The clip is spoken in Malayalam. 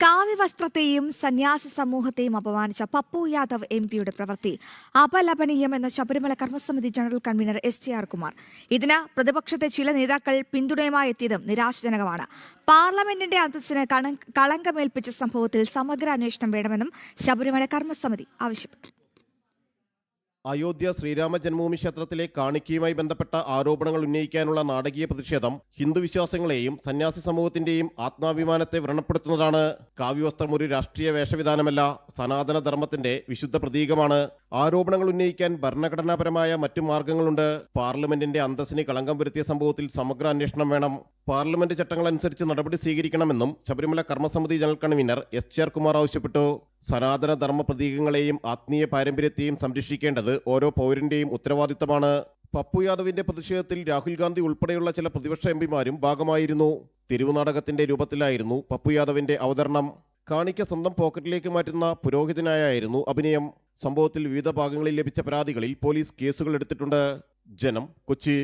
കാവ്യവസ്ത്രത്തെയും സന്യാസി സമൂഹത്തെയും അപമാനിച്ച പപ്പു യാദവ് എംപിയുടെ പ്രവൃത്തി അപലപനീയമെന്ന് ശബരിമല കർമ്മസമിതി ജനറൽ കൺവീനർ STR കുമാർ. ഇതിന് പ്രതിപക്ഷത്തെ ചില നേതാക്കൾ പിന്തുണയുമായി എത്തിയതും നിരാശാജനകമാണ്. പാർലമെന്റിന്റെ അന്തസ്സിന് കളങ്കമേൽപ്പിച്ച സംഭവത്തിൽ സമഗ്ര അന്വേഷണം വേണമെന്നും ശബരിമല കർമ്മസമിതി ആവശ്യപ്പെട്ടു. അയോധ്യ ശ്രീരാമ ജന്മഭൂമി ക്ഷേത്രത്തിലെ കാണിക്കയുമായി ബന്ധപ്പെട്ട ആരോപണങ്ങൾ ഉന്നയിക്കാനുള്ള നാടകീയ പ്രതിഷേധം ഹിന്ദുവിശ്വാസങ്ങളെയും സന്യാസി സമൂഹത്തിന്റെയും ആത്മാഭിമാനത്തെ വ്രണപ്പെടുത്തുന്നതാണ്. കാവ്യവസ്ത്രം ഒരു രാഷ്ട്രീയ വേഷവിധാനമല്ല, സനാതനധർമ്മത്തിന്റെ വിശുദ്ധ പ്രതീകമാണ്. ആരോപണങ്ങൾ ഉന്നയിക്കാൻ ഭരണഘടനാപരമായ മറ്റു മാർഗങ്ങളുണ്ട്. പാർലമെന്റിന്റെ അന്തസ്സിന് കളങ്കം വരുത്തിയ സംഭവത്തിൽ സമഗ്ര അന്വേഷണം വേണം. പാർലമെന്റ് ചട്ടങ്ങളനുസരിച്ച് നടപടി സ്വീകരിക്കണമെന്നും ശബരിമല കർമ്മസമിതി ജനറൽ കൺവീനർ STR കുമാർ ആവശ്യപ്പെട്ടു. സനാതനധർമ്മ പ്രതീകങ്ങളെയും ആത്മീയ പാരമ്പര്യത്തെയും സംരക്ഷിക്കേണ്ടത് ഓരോ പൗരന്റെയും ഉത്തരവാദിത്തമാണ്. പപ്പു യാദവിന്റെ പ്രതിഷേധത്തിൽ രാഹുൽ ഗാന്ധി ഉൾപ്പെടെയുള്ള ചില പ്രതിപക്ഷ എംപിമാരും ഭാഗമായിരുന്നു. തിരുവുനാടകത്തിന്റെ രൂപത്തിലായിരുന്നു പപ്പു യാദവിന്റെ അവതരണം. കാണിക്ക സ്വന്തം പോക്കറ്റിലേക്ക് മാറ്റുന്ന പുരോഹിതനായായിരുന്നു അഭിനയം. സംഭവത്തിൽ വിവിധ ഭാഗങ്ങളിൽ ലഭിച്ച പരാതികളിൽ പോലീസ് കേസുകൾ എടുത്തിട്ടുണ്ട്. ജനം, കൊച്ചി.